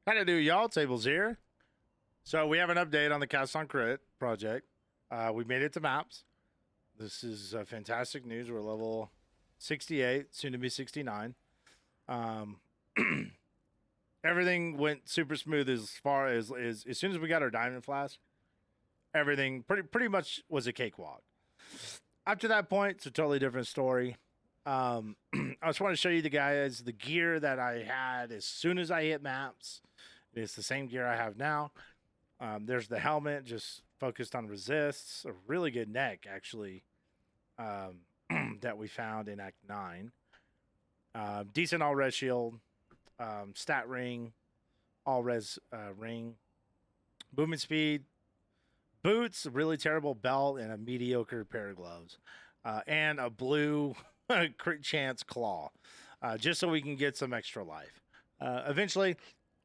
How to do, y'all? Tables here. So we have an update on the Cast on Crit project. We made it to maps. This is fantastic news. We're level 68, soon to be 69. Um, everything went super smooth as far as soon as we got our diamond flask. Everything pretty much was a cakewalk. Up to that point, it's a totally different story. I just want to show you the guys the gear that I had as soon as I hit maps. It's the same gear I have now. There's the helmet, just focused on resists. A really good neck, actually, that we found in Act 9. Decent all res shield, stat ring, all res ring, movement speed, boots, a really terrible belt, and a mediocre pair of gloves, and a blue crit chance claw, just so we can get some extra life. Eventually,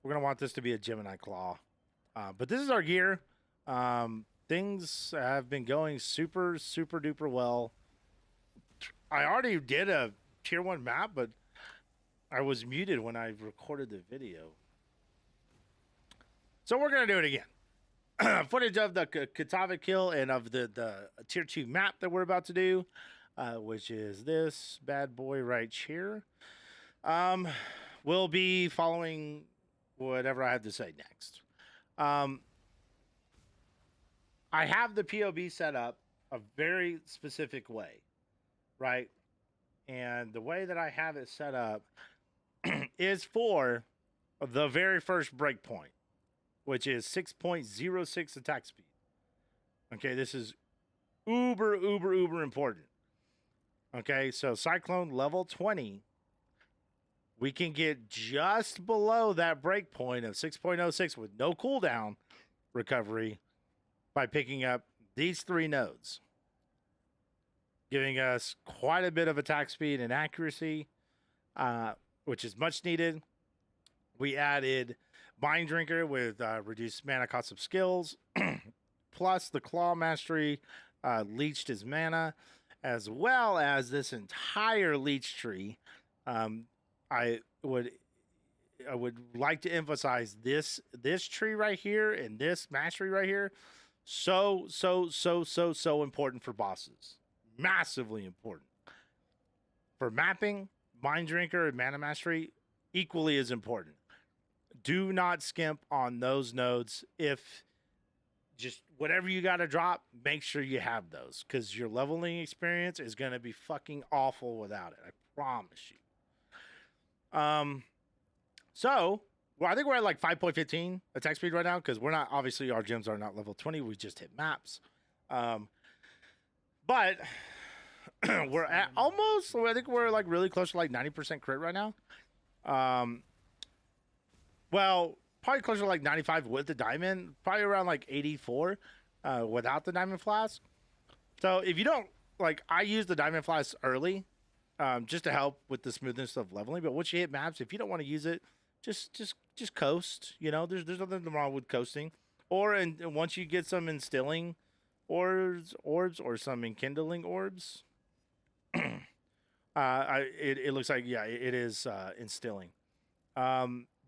we're gonna want this to be a Gemini claw, but this is our gear. Things have been going super duper well. I already did a tier 1 map, but I was muted when I recorded the video. So we're going to do it again. Footage of the Katava kill and of the tier 2 map that we're about to do, which is this bad boy right here. We'll be following whatever I have to say next. I have the POB set up a very specific way, right? And the way that I have it set up is for the very first breakpoint, which is 6.06 attack speed. Okay, this is uber important. Okay, so Cyclone level 20, we can get just below that breakpoint of 6.06 with no cooldown recovery by picking up these 3 nodes, giving us quite a bit of attack speed and accuracy, which is much needed. We added Mind Drinker with reduced mana cost of skills, plus the Claw Mastery leached his mana, as well as this entire leech tree. I would like to emphasize this tree right here and this mastery right here. So important for bosses. Massively important. For mapping, Mind Drinker and Mana Mastery equally as important. Do not skimp on those nodes. If just whatever you got to drop, make sure you have those, because your leveling experience is going to be fucking awful without it. I promise you. So, well, I think we're at like 5.15 attack speed right now, because we're not, obviously our gems are not level 20. We just hit maps. But we're at almost, I think we're like really close to like 90% crit right now. Well, probably closer to like 95 with the diamond, probably around like 84 without the diamond flask. So if you don't, like, I use the diamond flask early just to help with the smoothness of leveling. But once you hit maps, if you don't want to use it, just coast. You know, there's nothing wrong with coasting. Or and once you get some instilling orbs or some enkindling orbs, it looks like, yeah, it is instilling.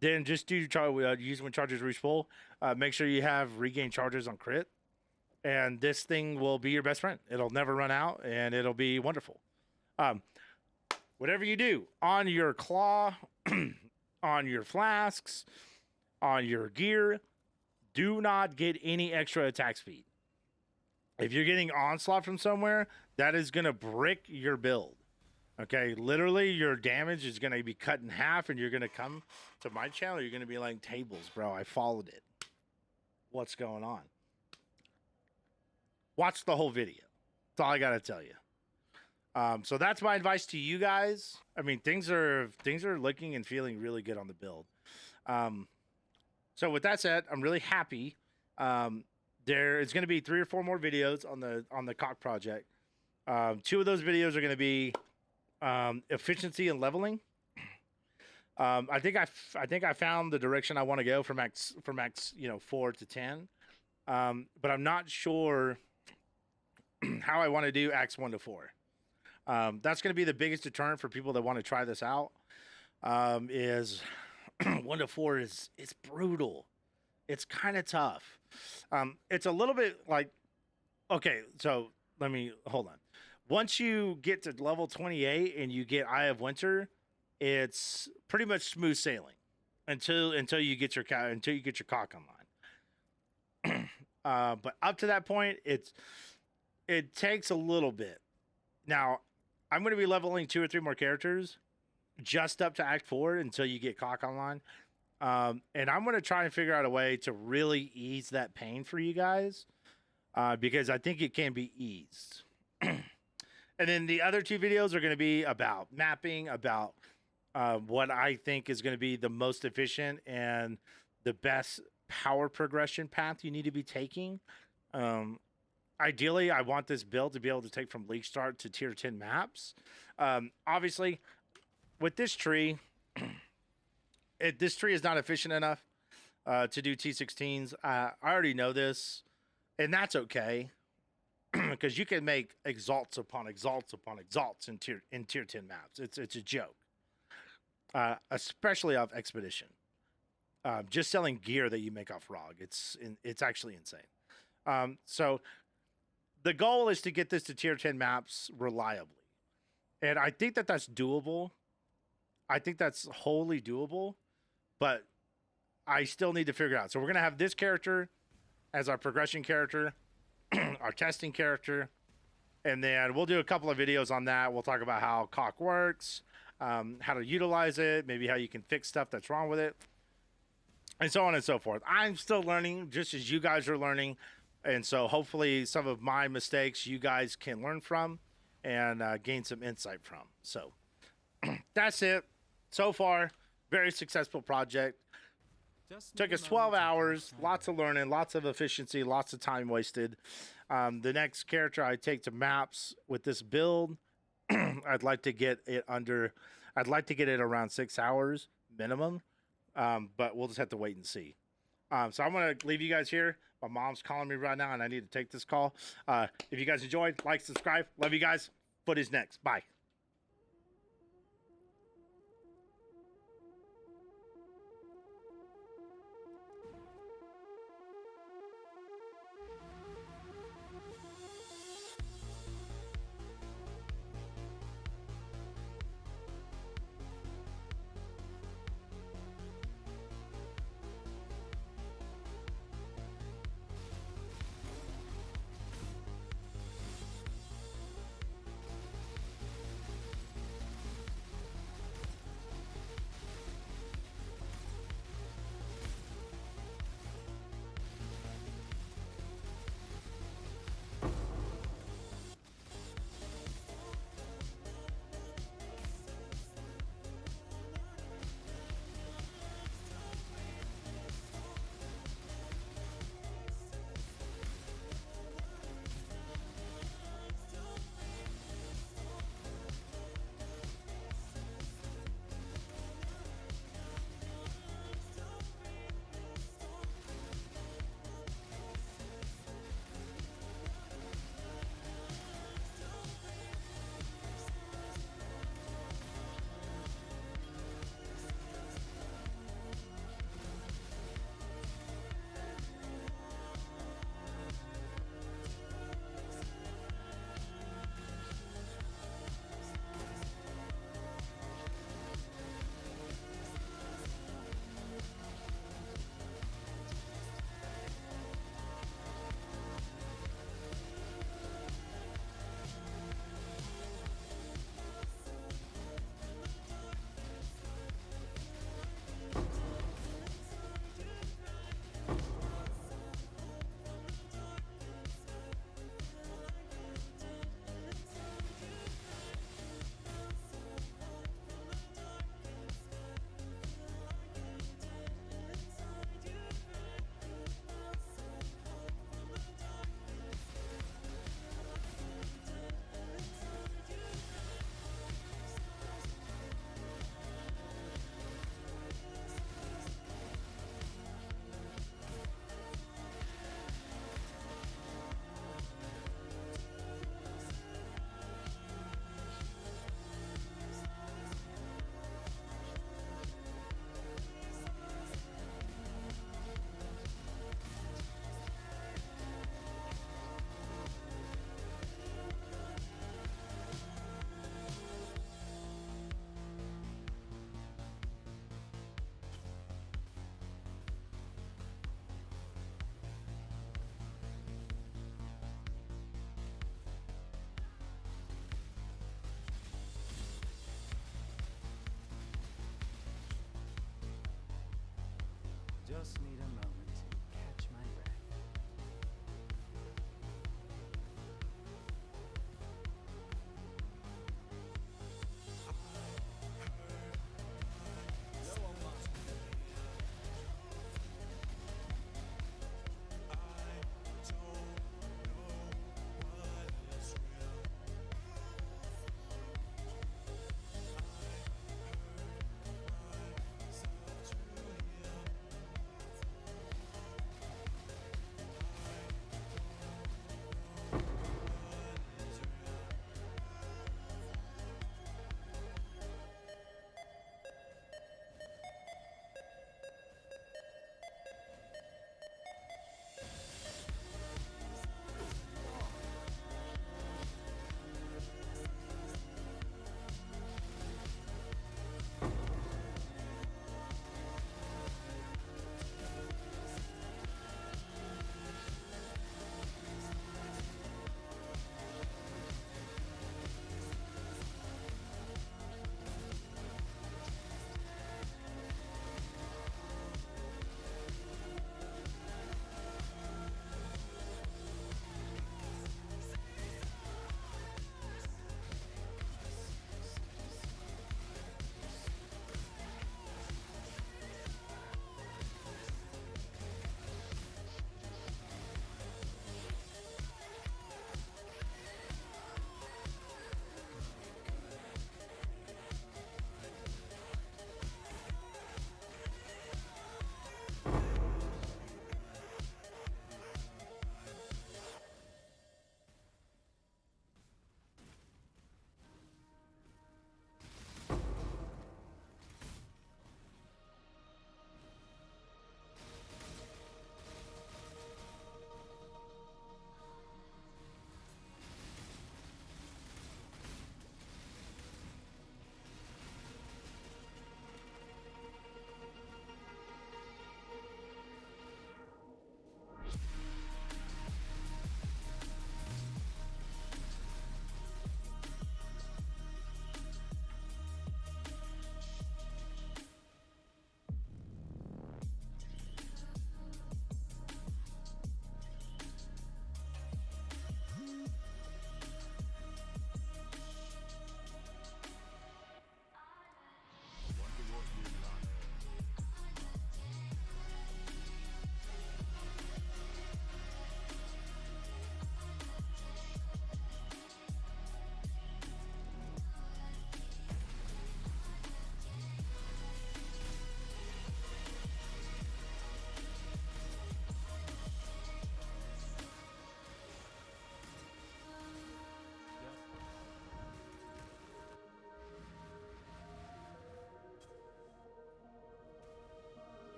Then just do use when charges reach full. Make sure you have regain charges on crit, and this thing will be your best friend. It'll never run out, and it'll be wonderful. Whatever you do on your claw, on your flasks, on your gear, do not get any extra attack speed. If you're getting onslaught from somewhere, that is going to brick your build. Okay, literally your damage is going to be cut in half, and you're going to come to my channel. You're going to be like, Tables, bro, I followed it. What's going on? Watch the whole video. That's all I got to tell you. So that's my advice to you guys. I mean, things are looking and feeling really good on the build. So with that said, I'm really happy. There is going to be 3 or 4 more videos on the CoC project. 2 of those videos are going to be efficiency and leveling. I think I found the direction I want to go from X 4 to 10. But I'm not sure how I want to do Acts 1 to 4. That's going to be the biggest deterrent for people that want to try this out. Is 1 to 4 is it's brutal. It's kind of tough. It's a little bit like, okay, so let me hold on. Once you get to level 28 and you get Eye of Winter, it's pretty much smooth sailing until you get your CoC online. But up to that point, it takes a little bit. Now, I'm going to be leveling 2 or 3 more characters just up to Act 4 until you get CoC online. And I'm going to try and figure out a way to really ease that pain for you guys, because I think it can be eased. And then the other 2 videos are going to be about mapping, about what I think is going to be the most efficient and the best power progression path you need to be taking. Ideally, I want this build to be able to take from League Start to Tier 10 maps. Obviously, with this tree, this tree is not efficient enough to do T16s. I already know this, and that's okay, because you can make exalts upon exalts upon exalts in tier 10 maps. It's a joke, especially off Expedition. Just selling gear that you make off ROG, it's actually insane. So the goal is to get this to Tier 10 maps reliably, and I think that that's doable. I think that's wholly doable, but I still need to figure it out. So we're going to have this character as our progression character, our testing character, and then we'll do a couple of videos on that. We'll talk about how CoC works, how to utilize it, maybe how you can fix stuff that's wrong with it, and so on and so forth. I'm still learning just as you guys are learning, and so hopefully some of my mistakes you guys can learn from and gain some insight from. So that's it. So far, very successful project. Took us 12 hours, lots of learning, lots of efficiency, lots of time wasted. The next character I take to maps with this build, I'd like to get it around 6 hours minimum, but we'll just have to wait and see. So I'm going to leave you guys here. My mom's calling me right now, and I need to take this call. If you guys enjoyed, like, subscribe. Love you guys. Foot is next. Bye.